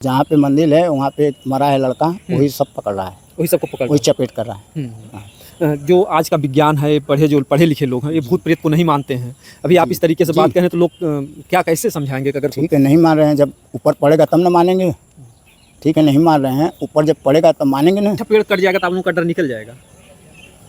जहाँ पे मंदिर है वहाँ पे मरा है लड़का, वही सब पकड़ रहा है, वही सबको पकड़ वही चपेट कर रहा है। जो आज का विज्ञान है, जो पढ़े लिखे लोग हैं, ये भूत प्रेत को नहीं मानते हैं। अभी आप इस तरीके से बात करें तो लोग क्या कैसे समझाएंगे कि अगर ठीक है, नहीं मान रहे हैं, जब ऊपर पड़ेगा तब ना मानेंगे। ठीक है, नहीं मान रहे हैं, ऊपर जब पड़ेगा तब मानेंगे ना। पेड़ कट जाएगा तो आप लोगों का डर निकल जाएगा।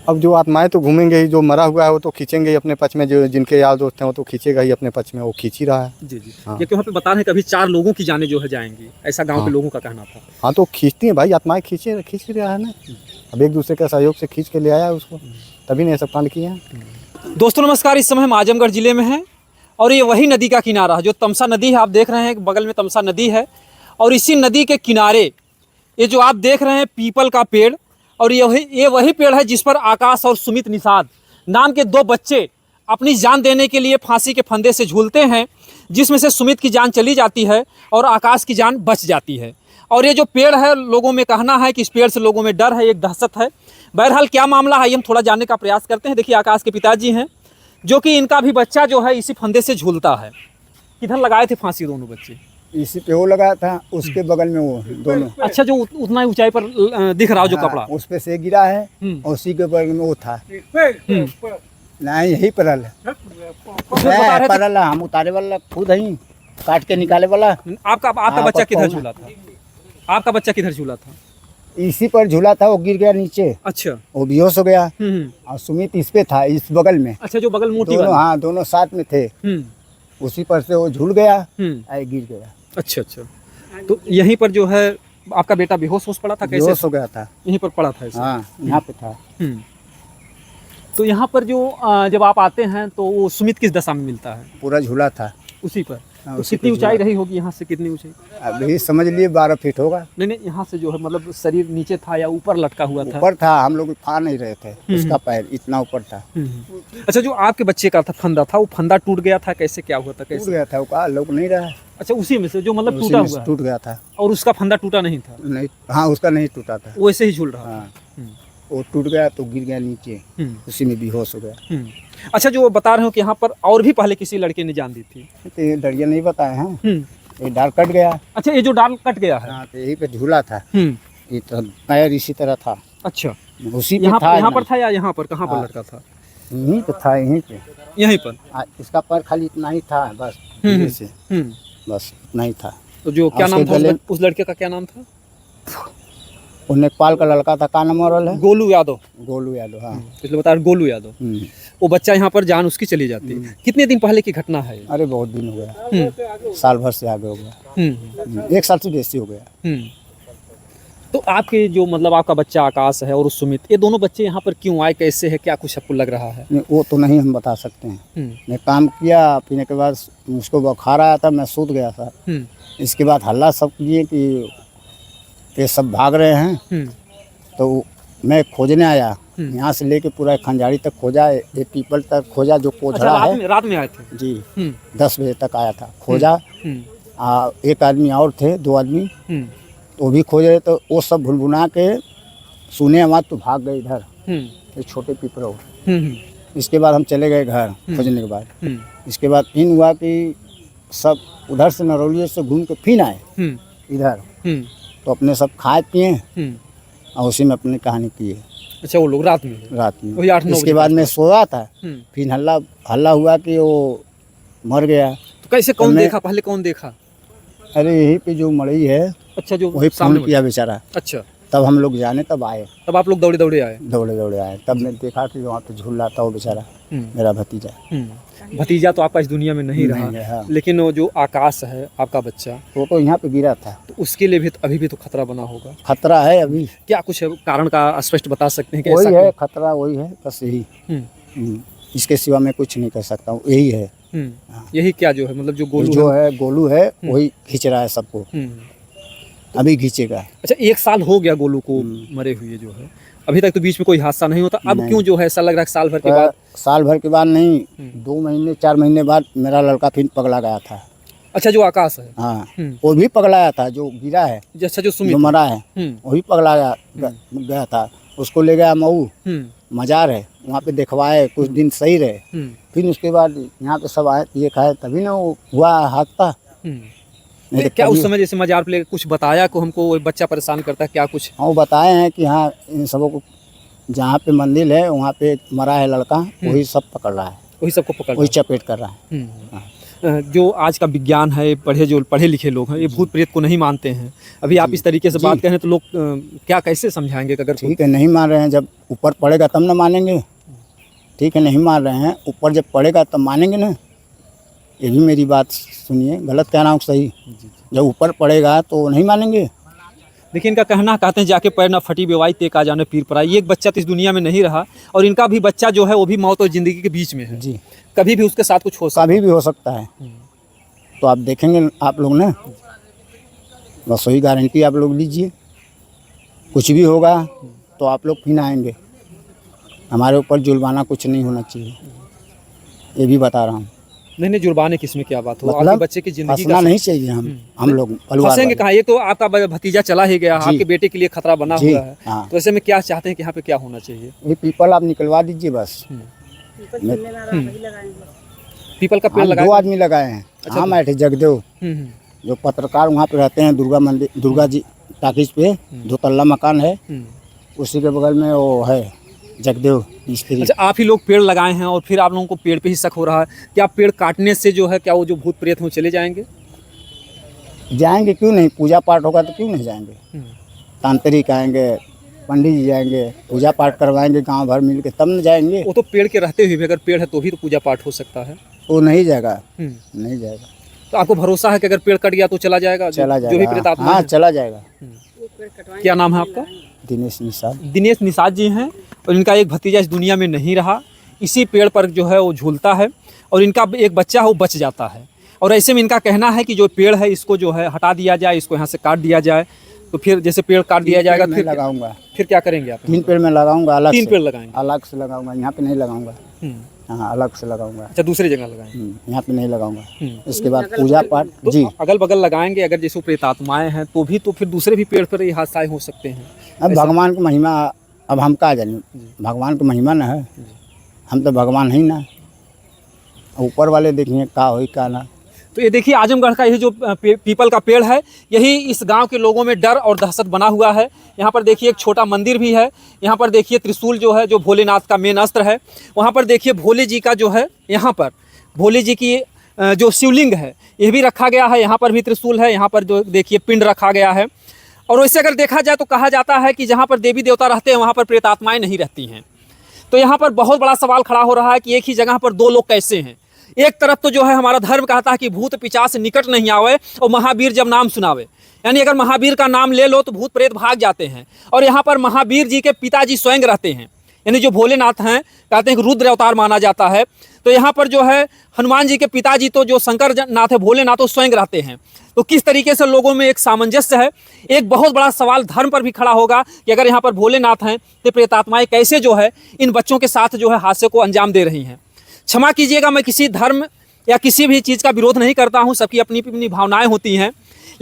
अब जो आत्माएं तो घूमेंगे ही, जो मरा हुआ है वो तो खींचेंगे ही अपने पक्ष में, जो जिनके यार दोस्त हैं वो तो खींचेगा ही अपने पक्ष में, वो खींच ही रहा है। जी जी हाँ। ये वहाँ पे बता रहे हैं कि अभी 4 लोगों की जानें जो है जाएंगी, ऐसा गांव के लोगों का कहना था। हाँ तो खींचती हैं भाई, आत्माएं खींच ही रहा है ना। अब एक दूसरे के सहयोग से खींच के ले आया उसको, तभी ने सब कांड किए हैं। दोस्तों नमस्कार, इस समय हम आजमगढ़ ज़िले में हैं और ये वही नदी का किनारा है जो तमसा नदी है। आप देख रहे हैं बगल में तमसा नदी है और इसी नदी के किनारे ये जो आप देख रहे हैं पीपल का पेड़, और ये वही पेड़ है जिस पर आकाश और सुमित निषाद नाम के 2 बच्चे अपनी जान देने के लिए फांसी के फंदे से झूलते हैं, जिसमें से सुमित की जान चली जाती है और आकाश की जान बच जाती है। और ये जो पेड़ है, लोगों में कहना है कि इस पेड़ से लोगों में डर है, एक दहशत है। बहरहाल क्या मामला है, हम थोड़ा जानने का प्रयास करते हैं। देखिए आकाश के पिताजी हैं, जो कि इनका भी बच्चा जो है इसी फंदे से झूलता है। किधर लगाए थे फांसी दोनों बच्चे? इसी पे वो लगाया था, उसके बगल में वो दोनों। अच्छा, जो उतना ऊंचाई पर दिख रहा हो जो हाँ, कपड़ा, उस पे से गिरा है और उसी के बगल में वो था। नहीं, यही परल है, परल है, हम उतारे वाला खुद ही काट के निकाले वाला। आपका बच्चा किधर झूला था? आपका बच्चा किधर झूला था? इसी पर झूला था, वो गिर गया नीचे। अच्छा, वो बेहोश हो गया और सुमित इस पे था, इस बगल में। अच्छा, जो बगल मोटी दोनों, वाली। हाँ, दोनों साथ में थे। उसी पर से वो झूल गया, गिर गया। अच्छा अच्छा, तो यहीं पर जो है आपका बेटा बेहोश पड़ा था? कैसे बेहोश हो गया था? यहीं पर पड़ा था ऐसे? हाँ, यहाँ पे था। तो यहाँ पर जो जब आप आते हैं तो वो सुमित किस दशा में मिलता है? पूरा झूला था उसी पर। हाँ, तो उसी कितनी पे ऊंचाई झूला। रही होगी यहाँ से? कितनी ऊंचाई? अभी समझ लिए 12 फीट होगा। नहीं, यहाँ से जो है मतलब शरीर नीचे था या ऊपर लटका हुआ था? ऊपर था, हम लोग फा नहीं रहे थे, उसका पैर इतना ऊपर था। अच्छा, जो आपके बच्चे का था फंदा था, वो फंदा टूट गया था? कैसे, क्या हुआ था, टूट कैसे? गया था, वो कहा लोग नहीं रहा। अच्छा, उसी में से जो मतलब उसी टूटा में से हुआ है। टूट गया था। और उसका फंदा टूटा नहीं था? नहीं, हाँ, उसका नहीं टूटा था, वो ऐसे ही झूल रहा था। हाँ, वो टूट गया तो गिर गया नीचे, उसी में बेहोश हो गया। अच्छा, जो बता रहे हो कि यहाँ पर और भी पहले किसी लड़के ने जान दी थी? तो ये डरिया नहीं बताए हैं, ये डाल कट गया। अच्छा, ये जो डाल कट गया है। हाँ, तो यही पे झूला था, ये तो पैर इसी तरह था। अच्छा, उसी पे यहाँ था। यहाँ पर था या यहाँ पर? कहाँ पर लड़का था? यहीं पे था, यहीं पे। यहीं पर। इसका पैर खाली इतना ही था, बस धीरे से, बस इतना ही था। तो जो क्या नाम था उस लड़के का? क्या नाम था? वो नेपाल का लड़का था, का नाम और है? गोलू यादव। गोलू यादव, हाँ। इसलिए बता रहे गोलू यादव। वो बच्चा यहाँ पर जान उसकी चली जाती है। कितने दिन पहले की घटना है? अरे बहुत दिन हो गया, साल भर से आगे हो गया, 1 साल से बेसी हो गया। तो आपके जो मतलब आपका बच्चा आकाश है और सुमित, ये दोनों बच्चे यहाँ पर क्यों आए, कैसे है, क्या कुछ आपको लग रहा है? नहीं, वो तो नहीं हम बता सकते हैं। मैं काम किया, पीने के बाद मुझको बुखार आया था, मैं सूत गया था। इसके बाद हल्ला सब किए कि ये सब भाग रहे हैं, तो मैं खोजने आया। यहाँ से लेके पूरा खंजारी तक खोजा, ये पीपल तक खोजा, जो पोछड़ा है। रात में आए थे जी, 10 बजे तक आया था, खोजा। एक आदमी और थे, 2 आदमी, तो भी खोज रहे, तो वो सब भुनभुना के सुने आवाज तो भाग गए इधर, ये छोटे पीपरों। इसके बाद हम चले गए घर खोजने के बाद। इसके बाद फिर हुआ कि सब उधर से नरौलिये से घूम के फिर आए इधर, तो अपने सब खाए पिए और उसी में अपनी कहानी की है। अच्छा, वो लोग रात में? वही 8-9 इसके बाद मैं सोया था, फिर हल्ला हुआ कि वो मर गया। तो कैसे, कौन देखा पहले, कौन देखा? अरे यही पे जो मड़ई है, अच्छा, जो वही फोन किया बेचारा। अच्छा, तब हम लोग जाने, तब आए, तब आप लोग दौड़े दौड़े आए? दौड़े दौड़े आए, तब मैं देखा कि वहाँ पे झूल रहा था वो बेचारा, मेरा भतीजा। भतीजा तो आपका इस दुनिया में नहीं रहा, हाँ। लेकिन वो जो आकाश है आपका बच्चा, वो तो यहाँ पे गिरा था, तो उसके लिए भी अभी भी तो खतरा बना होगा। खतरा है अभी। क्या कुछ है कारण का स्पष्ट बता सकते हैं कि वही ऐसा है खतरा, वही है, बस यही। इसके सिवा मैं कुछ नहीं कर सकता हूँ, यही है। यही क्या जो है मतलब जो गोलू गोलू है वही खींच रहा है सबको, अभी खींचेगा। अच्छा, 1 साल हो गया गोलू को मरे हुए जो है, अभी तक तो बीच में कोई हादसा नहीं होता। अब क्यों जो है ऐसा लग रहा है साल भर के बाद? साल भर के बाद नहीं, 2 महीने 4 महीने बाद मेरा लड़का फिर पगला गया था। अच्छा, जो आकाश है? हाँ, वो भी पगलाया था, जो गिरा है, अच्छा, जो मरा है, वही पगला गया था। उसको ले गया मऊ, मजार है, वहाँ पे देखवाए, कुछ दिन सही रहे। फिर उसके बाद यहाँ पे सब आए, ये खाए, तभी ना वो हुआ हादसा। नहीं तो क्या उस कभी- समय जैसे मजार पे कुछ बताया को हमको वो बच्चा परेशान करता है क्या कुछ? हाँ वो बताए हैं कि हाँ इन सबों को जहाँ पे मंदिर है वहाँ पे एक मरा है लड़का, वही सब पकड़ रहा है, वही सबको पकड़ वही चपेट कर रहा है। जो आज का विज्ञान है, जो पढ़े लिखे लोग हैं, ये भूत प्रेत को नहीं मानते हैं। अभी आप इस तरीके से जी। बात करें तो लोग क्या कैसे समझाएंगे कि अगर ठीक है, नहीं मान रहे हैं, जब ऊपर पड़ेगा तब ना मानेंगे। ठीक है, नहीं मान रहे हैं, ऊपर जब पड़ेगा तब मानेंगे ना। ये भी मेरी बात सुनिए, गलत कह रहा हूँ सही? जब ऊपर पड़ेगा तो नहीं मानेंगे। देखिए इनका कहना कहते हैं जाके पैर ना फटी बेवाई ते का जाने पीर पराई। एक बच्चा तो इस दुनिया में नहीं रहा और इनका भी बच्चा जो है वो भी मौत और ज़िंदगी के बीच में है। जी, कभी भी उसके साथ कुछ हो सकता कभी भी हो सकता है। तो आप देखेंगे आप लोग ना, बस वही गारंटी आप लोग लीजिए। कुछ भी होगा तो आप लोग फिर आएंगे। हमारे ऊपर जुर्माना कुछ नहीं होना चाहिए, ये भी बता रहा हूँ। नहीं जुर्माने किसमें क्या बात हो, आपके मतलब बच्चे की ज़िंदगी फंसना नहीं चाहिए। हम लोग परिवार फंसेंगे वाले। कहाँ? ये तो आपका भतीजा चला ही गया, जी। आपके बेटे के लिए खतरा बना जी, हुआ है। हाँ। तो ऐसे में क्या चाहते हैं कि यहाँ पे क्या होना चाहिए? ये पीपल आप निकलवा दीजिए बस। पीपल का पेड़ हम लगा। 2 आदमी लगाए हैं। हम ऐठे जगदेव जो पत्रकार वहाँ पे रहते हैं, दुर्गा मंदिर, दुर्गा जी टाकिज पे 2 तल्ला मकान है, उसी के बगल में वो है जगदेव मिस्त्री। अच्छा, आप ही लोग पेड़ लगाए हैं और फिर आप लोगों को पेड़ पे ही शक हो रहा है कि आप पेड़ काटने से जो है क्या वो जो भूत प्रेत हो चले जाएंगे? जाएंगे क्यों नहीं? पूजा पाठ होगा तो क्यों नहीं जाएंगे? तांत्रिक आएंगे, पंडित जी जाएंगे, पूजा पाठ करवाएंगे गांव भर मिल के, तब न जाएंगे। वो तो पेड़ के रहते हुए भी अगर पेड़ है तो भी तो पूजा पाठ हो सकता है। वो नहीं जाएगा, नहीं जाएगा। तो आपको भरोसा है कि अगर पेड़ कट गया तो चला जाएगा? चला जो भी जाएगा, प्रेतात्मा हाँ है। चला जाएगा। क्या नाम है आपका? दिनेश निषाद। दिनेश निषाद जी हैं और इनका एक भतीजा इस दुनिया में नहीं रहा। इसी पेड़ पर जो है वो झूलता है और इनका एक बच्चा है वो बच जाता है। और ऐसे में इनका कहना है कि जो पेड़ है इसको जो है हटा दिया जाए, इसको यहाँ से काट दिया जाए। तो फिर जैसे पेड़ काट दिया जाएगा मैं फिर लगाऊंगा, फिर क्या करेंगे आप? 3 पेड़ में लगाऊंगा, अलग 3 से। पेड़ लगाएंगे। अलग से लगाऊंगा, यहाँ पे नहीं लगाऊंगा। हाँ, अलग से लगाऊंगा। अच्छा, दूसरी जगह लगाएंगे। यहाँ पे नहीं लगाऊंगा। इसके बाद पूजा पाठ। तो जी, अगल बगल लगाएंगे, अगर जैसे प्रेतात्माएं हैं तो भी तो फिर दूसरे भी पेड़ पर ये हादसा हो सकते हैं। अब भगवान की महिमा, अब हम का जाने, भगवान की महिमा ना है, हम तो भगवान ही ना, ऊपर वाले देखिए का होई का ना। तो ये देखिए आजमगढ़ का ये जो पीपल का पेड़ है, यही इस गांव के लोगों में डर और दहशत बना हुआ है। यहाँ पर देखिए एक छोटा मंदिर भी है। यहाँ पर देखिए त्रिशूल जो है, जो भोलेनाथ का मेन अस्त्र है। वहाँ पर देखिए भोले जी का जो है, यहाँ पर भोले जी की जो शिवलिंग है ये भी रखा गया है। यहाँ पर भी त्रिशूल है। यहाँ पर जो देखिए पिंड रखा गया है। और वैसे अगर देखा जाए तो कहा जाता है कि जहाँ पर देवी देवता रहते हैं वहाँ पर प्रेतात्माएँ नहीं रहती हैं। तो यहाँ पर बहुत बड़ा सवाल खड़ा हो रहा है कि एक ही जगह पर 2 लोग कैसे हैं? एक तरफ तो जो है हमारा धर्म कहता है कि भूत पिशाच निकट नहीं आवे और महावीर जब नाम सुनावे, यानी अगर महावीर का नाम ले लो तो भूत प्रेत भाग जाते हैं। और यहाँ पर महावीर जी के पिताजी स्वयं रहते हैं, यानी जो भोलेनाथ हैं, कहते हैं कि रुद्र अवतार माना जाता है। तो यहाँ पर जो है हनुमान जी के पिताजी तो जो शंकर नाथ है, भोलेनाथ तो स्वयं रहते हैं। तो किस तरीके से लोगों में एक सामंजस्य है। एक बहुत बड़ा सवाल धर्म पर भी खड़ा होगा कि अगर यहाँ पर भोलेनाथ हैं तो प्रेतात्माएँ कैसे जो है इन बच्चों के साथ जो है हादसे को अंजाम दे रही हैं। क्षमा कीजिएगा, मैं किसी धर्म या किसी भी चीज़ का विरोध नहीं करता हूँ, सबकी अपनी अपनी भावनाएं होती हैं।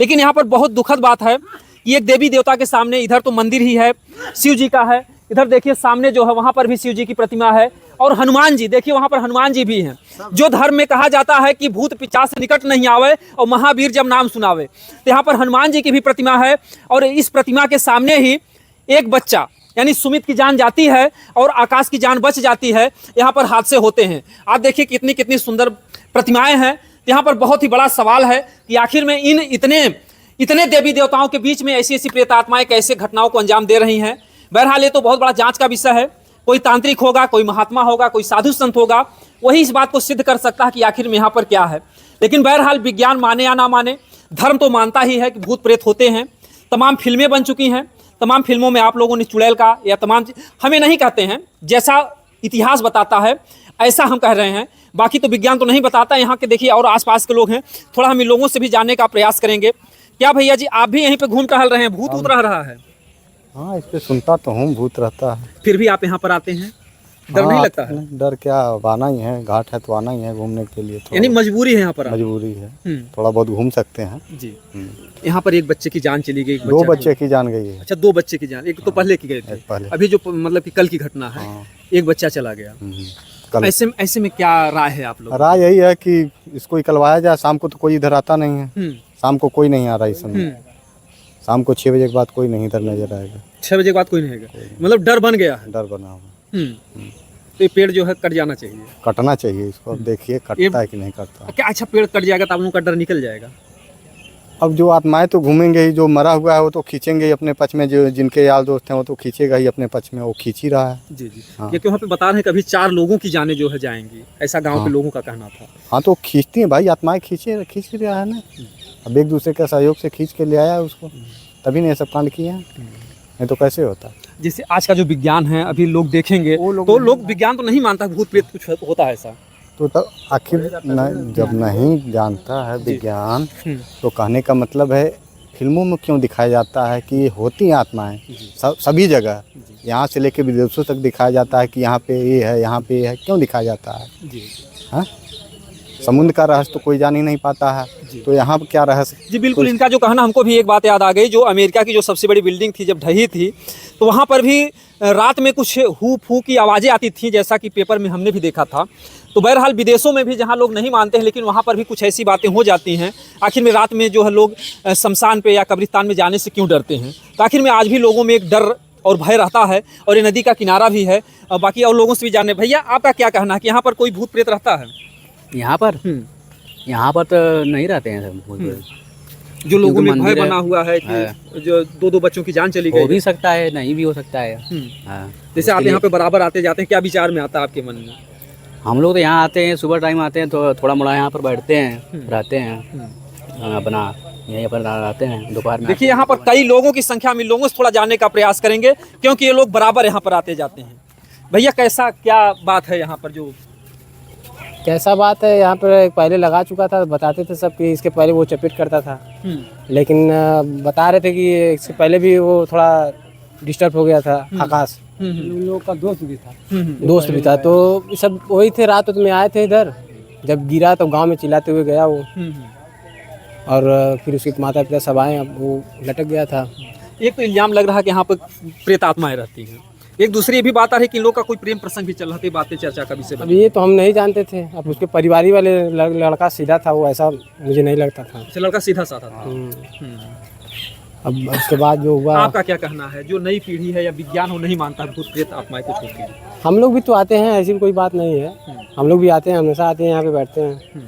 लेकिन यहाँ पर बहुत दुखद बात है कि एक देवी देवता के सामने, इधर तो मंदिर ही है, शिव जी का है, इधर देखिए सामने जो है वहाँ पर भी शिव जी की प्रतिमा है। और हनुमान जी देखिए, वहाँ पर हनुमान जी भी हैं। जो धर्म में कहा जाता है कि भूत पिशाच से निकट नहीं आवे और महावीर जब नाम सुनावे, तो यहाँ पर हनुमान जी की भी प्रतिमा है। और इस प्रतिमा के सामने ही एक बच्चा यानी सुमित की जान जाती है और आकाश की जान बच जाती है। यहाँ पर हादसे होते हैं। आप देखिए कितनी कितनी सुंदर प्रतिमाएं हैं। यहाँ पर बहुत ही बड़ा सवाल है कि आखिर में इन इतने देवी देवताओं के बीच में ऐसी ऐसी प्रेतात्माएं कैसे घटनाओं को अंजाम दे रही हैं। बहरहाल ये तो बहुत बड़ा जांच का विषय है। कोई तांत्रिक होगा, कोई महात्मा होगा, कोई साधु संत होगा, वही इस बात को सिद्ध कर सकता है कि आखिर में यहाँ पर क्या है। लेकिन बहरहाल विज्ञान माने या ना माने, धर्म तो मानता ही है कि भूत प्रेत होते हैं। तमाम फिल्में बन चुकी हैं। तमाम फिल्मों में आप लोगों ने चुड़ैल का या तमाम, हमें नहीं कहते हैं, जैसा इतिहास बताता है ऐसा हम कह रहे हैं। बाकी तो विज्ञान तो नहीं बताता। यहाँ के देखिए और आसपास के लोग हैं, थोड़ा हम इन लोगों से भी जानने का प्रयास करेंगे। क्या भैया जी आप भी यहीं पे घूम टहल रहे हैं? भूत उतर रहा है? हाँ, इस पे सुनता तो हूँ, भूत रहता है। फिर भी आप यहाँ पर आते हैं, डर नहीं लगता है? डर क्या, आना ही है, घाट है तो आना ही है घूमने के लिए। यानी मजबूरी है यहाँ पर? मजबूरी है, थोड़ा बहुत घूम सकते हैं जी। यहाँ पर एक बच्चे की जान चली गई, 2 बच्चे की जान गई है। अच्छा, 2 बच्चे की जान, एक तो पहले की गए थे, पहले अभी जो मतलब कि कल की घटना है, एक बच्चा चला गया। ऐसे में क्या राय है आप लोग? राय यही है कि इसको निकलवाया जाए। शाम को तो कोई इधर आता नहीं है, शाम को कोई नहीं आ रहा इस समय। शाम को 6 बजे के बाद कोई नहीं इधर नजर आएगा। 6 बजे के बाद कोई नहीं आएगा, मतलब डर बन गया है। डर बना हुआ। तो ये पेड़ जो है कट जाना चाहिए। कटना चाहिए इसको। अब देखिए कटता है कि नहीं कटता। क्या अच्छा पेड़ कट जाएगा तो आप लोगों का डर निकल जाएगा। अब जो आत्माएं तो घूमेंगे ही, जो मरा हुआ है वो तो खींचेंगे ही अपने पक्ष में, जो जिनके यार दोस्त हैं वो तो खींचेगा ही अपने पक्ष में, वो खींच ही रहा है। जी जी। हाँ। ये क्यों वहाँ पे बता रहे हैं कभी 4 लोगों की जानें जो है जाएंगी, ऐसा गांव के लोगों का कहना था। हाँ तो खींचती हैं भाई, आत्माएं खींच ही रहा है ना। अब एक दूसरे के सहयोग से खींच के ले आया है उसको, तभी नहीं सब कांड किए हैं, नहीं तो कैसे होता। जैसे आज का जो विज्ञान है अभी लोग देखेंगे तो लोग विज्ञान तो नहीं मानता भूत प्रेत कुछ होता है ऐसा। तो आखिर जब नहीं जानता है विज्ञान तो कहने का मतलब है फिल्मों में क्यों दिखाया जाता है कि होती हैं आत्माएं सभी जगह, यहाँ से लेके विदेशों तक दिखाया जाता है कि यहाँ पे ये है, यहाँ पे ये है, क्यों दिखाया जाता है? हाँ, समुद्र का रहस्य तो कोई जान ही नहीं पाता है, तो यहाँ पर क्या रहस्य? जी बिल्कुल, इनका जो कहना, हमको भी एक बात याद आ गई, जो अमेरिका की जो सबसे बड़ी बिल्डिंग थी जब ढही थी तो वहाँ पर भी रात में कुछ हू फू की आवाज़ें आती थी, जैसा कि पेपर में हमने भी देखा था। तो बहरहाल विदेशों में भी जहाँ लोग नहीं मानते हैं लेकिन वहाँ पर भी कुछ ऐसी बातें हो जाती हैं। आखिर में रात में जो है लोग शमशान पे या कब्रिस्तान में जाने से क्यों डरते हैं? तो आखिर में आज भी लोगों में एक डर और भय रहता है, और ये नदी का किनारा भी है। बाकी और लोगों से भी जाने, भैया आपका क्या कहना है कि यहाँ पर कोई भूत प्रेत रहता है? यहाँ पर तो नहीं रहते हैं सब भूत प्रेत। जो लोगों में भय बना हुआ है कि जो 2-2 बच्चों की जान चली गई, हो भी सकता है, नहीं भी हो सकता है। हाँ, जैसे आप यहाँ पे बराबर आते जाते हैं, क्या विचार में आता है आपके मन में? हम लोग तो यहाँ आते हैं, सुबह टाइम आते हैं तो थोड़ा मोड़ा यहाँ पर बैठते हैं, रहते हैं, अपना यहीं पर रहते हैं दोपहर में। देखिए यहाँ पर कई लोगों की संख्या में, लोगों से थोड़ा जानने का प्रयास करेंगे क्योंकि ये लोग बराबर यहाँ पर आते जाते हैं। भैया कैसा क्या बात है यहाँ पर? जो कैसा बात है यहाँ पर पहले लगा चुका था, बताते थे सब कि इसके पहले वो चपेट करता था, लेकिन बता रहे थे कि इससे पहले भी वो थोड़ा डिस्टर्ब हो गया था। आकाश उन लोगों का दोस्त भी था, तो सब वही थे, रात में आए थे इधर, जब गिरा तो गांव में चिल्लाते हुए गया वो, और फिर उसके माता पिता सब आए, अब वो लटक गया था। एक तो इल्जाम लग रहा है कि यहाँ पर प्रेत आत्माएं रहती हैं, एक दूसरी ये भी बात आ रही है कि इन लोग का कोई प्रेम प्रसंग भी चल रहा था, बातें चर्चा का विषय। अब ये तो हम नहीं जानते थे, अब उसके परिवारी वाले लड़का सीधा था, वो ऐसा मुझे नहीं लगता था। लड़का सीधा साधा था। अब उसके बाद जो हुआ, आपका क्या कहना है? जो नई पीढ़ी है या विज्ञान हो नहीं मानता भूत प्रेत आत्माएं कुछ होती है? हम लोग भी तो आते हैं, ऐसी कोई बात नहीं है, हम लोग भी आते हैं, हमेशा आते हैं, यहाँ पे बैठते हैं,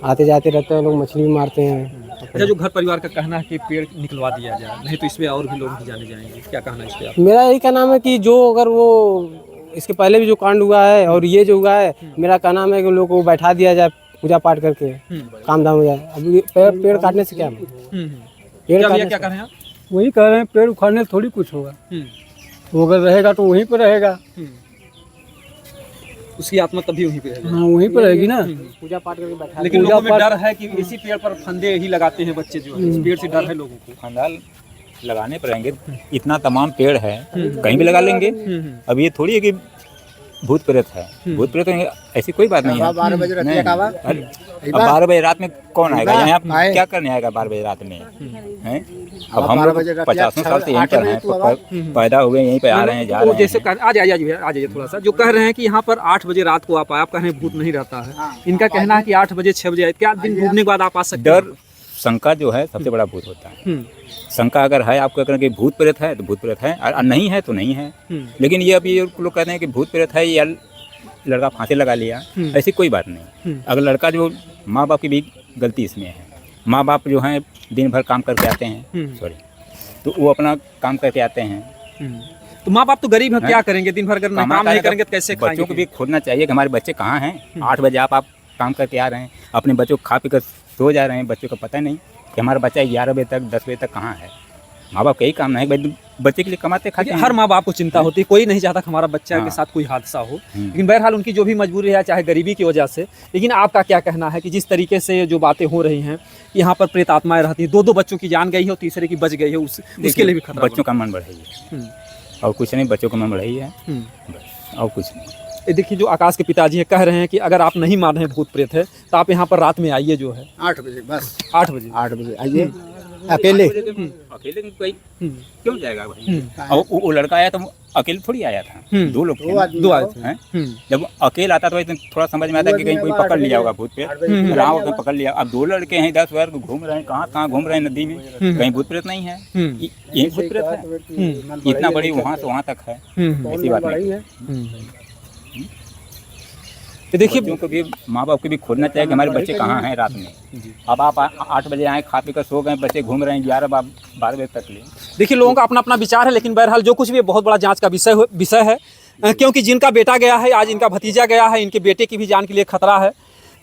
आते जाते रहते हैं, लोग मछली भी मारते हैं। अच्छा, जो घर परिवार का कहना है कि पेड़ निकलवा दिया जाए, नहीं तो इसमें और भी लोग भी जाने जाएंगे, क्या कहना है इस पे? मेरा यही कहना है कि जो अगर वो इसके पहले भी जो कांड हुआ है और ये जो हुआ है, मेरा कहना है कि लोग को बैठा दिया जाए, पूजा पाठ करके काम धाम हो जाए। अब पेड़ काटने से क्या क्या कह रहे हैं? वही कह रहे हैं, पेड़ उखाड़ने से थोड़ी कुछ होगा, वो अगर रहेगा तो वहीं पर रहेगा, उसकी आत्मा तभी वहीं पे रहेगी। हाँ वहीं पर रहेगी ना। पूजा पाठ करके बैठा। लेकिन लोगों में डर है कि इसी पेड़ पर फंदे ही लगाते हैं बच्चे, जो है इस पेड़ से डर है लोगों को। फंदा लगाने पर रहेंगे, इतना तमाम पेड़ है, कहीं भी लगा लेंगे। अब ये थोड़ी है कि भूत प्रेत है, भूत प्रेत ऐसी कोई बात नहीं है। 12 बजे रहती है कावा। अब 12 बजे रात में कौन आएगा यहाँ? क्या करने आएगा 12 बजे रात में? हैं? अब हम लोग 50 साल से यहीं पर हैं, पैदा हुए यहीं पे आ रहे हैं, जा रहे हैं। जैसे आ जाइए थोड़ा सा, जो कह रहे हैं कि यहाँ पर 8 बजे रात को आप आए, आप कह रहे हैं भूत नहीं रहता है, इनका कहना है कि 8 बजे 6 बजे, क्या दिन डूबने के बाद आप आ सकते हैं? डर, शंका जो है सबसे बड़ा भूत होता है। शंका अगर है आपको कि भूत प्रेत है तो भूत प्रेत है, और नहीं है तो नहीं है। लेकिन ये अभी लोग कहते हैं कि भूत प्रेत है या लड़का फांसी लगा लिया, ऐसी कोई बात नहीं। अगर लड़का जो, माँ बाप की भी गलती इसमें है, माँ बाप जो हैं दिन भर काम करके आते हैं, सॉरी, तो वो अपना काम करके आते हैं। तो माँ बाप तो गरीब हैं, क्या करेंगे? दिन भर अगर काम नहीं करेंगे तो कैसे खाएंगे? बच्चों को भी खोजना चाहिए कि हमारे बच्चे कहाँ हैं। 8 बजे आप काम करके आ रहे हैं, अपने बच्चों को खा पी कर सो जा रहे हैं, बच्चों को पता नहीं कि हमारा बच्चा 11 बजे तक 10 बजे तक कहाँ है। माँ बाप का यही काम नहीं है, बच्चे के लिए कमाते खाते हैं। हर माँ बाप को चिंता होती है, कोई नहीं चाहता कि हमारा बच्चा के साथ कोई हादसा हो, लेकिन बहरहाल उनकी जो भी मजबूरी है, चाहे गरीबी की वजह से। लेकिन आपका क्या कहना है कि जिस तरीके से जो बातें हो रही हैं, यहाँ पर प्रेत आत्माएं रहती हैं, 2-2 बच्चों की जान गई है और तीसरे की बच गई है, उसके लिए भी खतरा? बच्चों का मन बढ़ाई है और कुछ नहीं, बच्चों का मन बढ़ाई है और कुछ नहीं। देखिए, जो आकाश के पिताजी है कह रहे हैं कि अगर आप नहीं मान रहे हैं भूत प्रेत है तो आप यहाँ पर रात में आइए, जो है 8 बजे, बस 8 बजे 8 बजे आइए, अकेले अकेले कोई क्यों जाएगा भाई? और वो लड़का आया तो वो अकेले थोड़ी आया था, 2 लोग थे ना। 2 आए थे। हैं? जब अकेला आता तो इतना थोड़ा समझ में आता कि कहीं कोई पकड़ लिया होगा भूत प्रेत, रहा होगा पकड़ लिया। अब 2 लड़के हैं 10 बार घूम रहे हैं, कहाँ घूम रहे हैं नदी में, कहीं भूत प्रेत नहीं है, यही भूत प्रेत है। इतना बड़ी वहाँ से वहाँ तक है, ऐसी बात नहीं है। ये देखिए बच्चों को भी, माँ बाप को भी खोजना चाहिए कि हमारे बच्चे कहाँ हैं रात में। अब आप 8 बजे आए, खा पी कर सो गए, बच्चे घूम रहे हैं 11-12 बजे तक ले। देखिए लोगों का अपना अपना विचार है, लेकिन बहरहाल जो कुछ भी है बहुत बड़ा जांच का विषय है, क्योंकि जिनका बेटा गया है, आज इनका भतीजा गया है, इनके बेटे की भी जान के लिए खतरा है।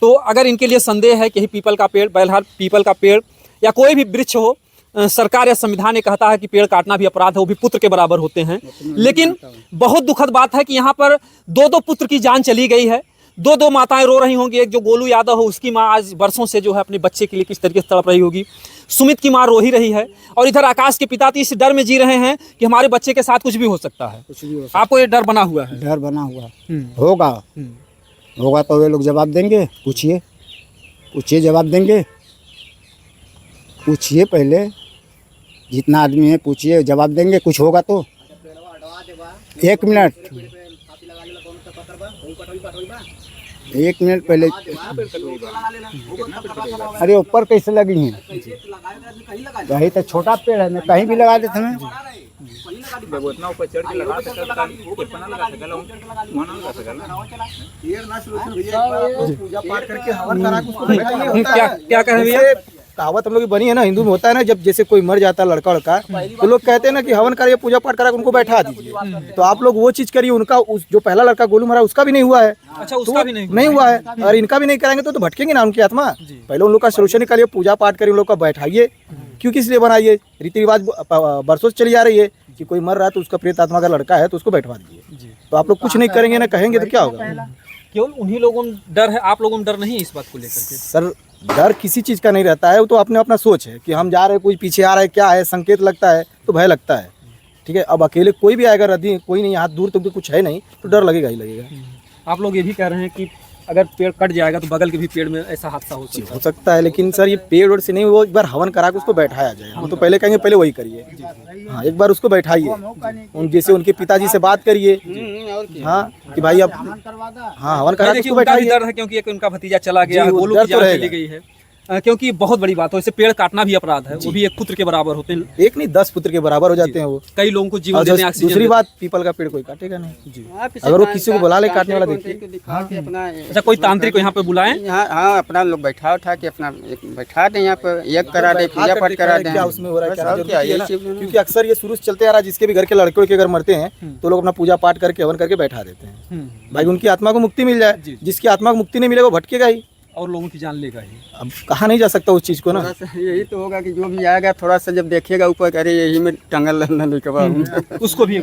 तो अगर इनके लिए संदेह है कि यही पीपल का पेड़, बहरहाल पीपल का पेड़ या कोई भी वृक्ष हो, सरकार या संविधान ने कहता है कि पेड़ काटना भी अपराध है, वो भी पुत्र के बराबर होते हैं। लेकिन बहुत दुखद बात है कि यहाँ पर 2 पुत्र की जान चली गई है। 2 माताएं रो रही होंगी। एक जो गोलू यादव है, उसकी माँ आज बरसों से जो है अपने बच्चे के लिए किस तरीके से तड़प रही होगी। सुमित की माँ रो ही रही है, और इधर आकाश के पिता तो इस डर में जी रहे हैं कि हमारे बच्चे के साथ कुछ भी हो सकता है। आपको ये डर बना हुआ है? डर बना हुआ होगा तो वे लोग जवाब देंगे। पूछिए जवाब देंगे। पूछिए पहले, जितना आदमी है पूछिए, जवाब देंगे। कुछ होगा तो 1 मिनट पहले। अरे ऊपर कैसे लगी हैं? कहीं तो छोटा पेड़ है, मैं कहीं भी लगा देते हैं। उतना ऊपर चढ़ के लगा सकता है, कितना लगा सकता हूं, माना लगा सकता। क्या कह रहे हैं भैया? कहावत हम लोग की बनी है ना, हिंदू में होता है ना, जब जैसे कोई मर जाता है लड़का तो लोग कहते हैं ना कि हवन करिए, पूजा पाठ करा, उनको बैठा दीजिए। तो आप लोग वो चीज करिए। उनका जो पहला लड़का गोलू मरा, उसका भी नहीं हुआ है। अच्छा, उसका भी नहीं हुआ है, और इनका भी नहीं कराएंगे तो भटकेंगे ना उनकी आत्मा। पहले उन लोग का सोल्यूशन निकालिए, पूजा पाठ करिए, उन लोग का बैठाइए। क्यों किस लिए बनाइए? रीति रिवाज बरसों से चली जा रही है कि कोई मर रहा है तो उसका प्रेत आत्मा का लड़का है तो उसको बैठवा दीजिए। तो आप लोग कुछ नहीं करेंगे ना कहेंगे तो क्या होगा? केवल उन्हीं लोगों में डर है, आप लोगों में डर नहीं है इस बात को लेकर के? सर, डर किसी चीज का नहीं रहता है, वो तो अपने अपना सोच है कि हम जा रहे हैं, कोई पीछे आ रहा है, क्या है, संकेत लगता है तो भय लगता है। ठीक है, अब अकेले कोई भी आएगा, रदी कोई नहीं, हाथ दूर तो कुछ है नहीं, तो डर लगेगा ही लगेगा। आप लोग ये भी कह रहे हैं कि अगर पेड़ कट जाएगा तो बगल के भी पेड़ में ऐसा हादसा हो सकता है। लेकिन सर ये पेड़ से नहीं, वो एक बार हवन करा के उसको बैठाया जाए। हम तो पहले कहेंगे पहले वही करिए। हाँ, एक बार उसको बैठाइए, जैसे उनके पिताजी से बात करिए। हाँ कि भाई अब हाँ हवन करा के उसको बैठाइए। डर है क्योंकि एक उनका भतीजा चला गया, गोलू की जान चली गई है, क्योंकि बहुत बड़ी बात है। वैसे पेड़ काटना भी अपराध है, वो भी एक पुत्र के बराबर होते हैं। एक नहीं 10 पुत्र के बराबर हो जाते हैं वो। कई लोगों को जीवन देने ऑक्सीजन। दूसरी बात, पीपल का पेड़ कोई काटेगा नहीं जी। अगर वो किसी को बुला ले काटने वाला, देखिए। अच्छा, कोई तांत्रिक को यहाँ पे बुलाएं? हाँ, अपना लोग बैठा उठा के अपना बैठा दें यहाँ पर, एक करा दे, पूजा पाठ करा दें। क्या उसमें हो रहा है? क्योंकि अक्सर ये शुरू से चलते आ रहा है, जिसके भी घर के लड़के के अगर मरते हैं तो लोग अपना पूजा पाठ करके हवन करके बैठा देते हैं, भाई उनकी आत्मा को मुक्ति मिल जाए। जिसकी आत्मा को मुक्ति नहीं मिलेगा वो भटकेगा ही और लोगों की जान लेगा ही। अब कहा नहीं जा सकता उस चीज को ना। यही तो होगा कि जो भी आएगा थोड़ा सा जब देखेगा ऊपर, अरे यही में टंगल उसको भी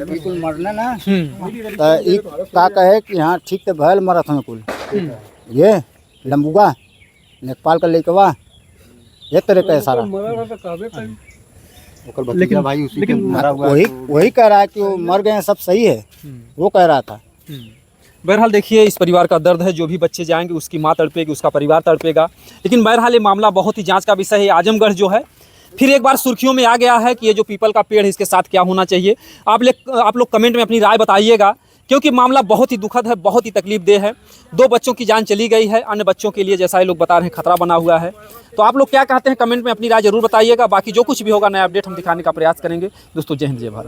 बिल्कुल मरना ना। का कहे कि हाँ ठीक तो भयल मरत हमें कुल ये लंबुआ लेखपाल का लेकवा ये तरह का सारा। लेकिन वही कह रहा है कि वो मर गए हैं, सब सही है, वो कह रहा था। बहरहाल देखिए, इस परिवार का दर्द है। जो भी बच्चे जाएंगे उसकी माँ तड़पेगी, उसका परिवार तड़पेगा। लेकिन बहरहाल ये मामला बहुत ही जांच का विषय है। आजमगढ़ जो है फिर एक बार सुर्खियों में आ गया है कि ये जो पीपल का पेड़ है इसके साथ क्या होना चाहिए। आप लोग कमेंट में अपनी राय बताइएगा, क्योंकि मामला बहुत ही दुखद है, बहुत ही तकलीफदेह है। 2 बच्चों की जान चली गई है, अन्य बच्चों के लिए जैसा ये लोग बता रहे हैं खतरा बना हुआ है। तो आप लोग क्या कहते हैं कमेंट में अपनी राय जरूर बताइएगा। बाकी जो कुछ भी होगा नया अपडेट हम दिखाने का प्रयास करेंगे। दोस्तों, जय हिंद, जय भारत।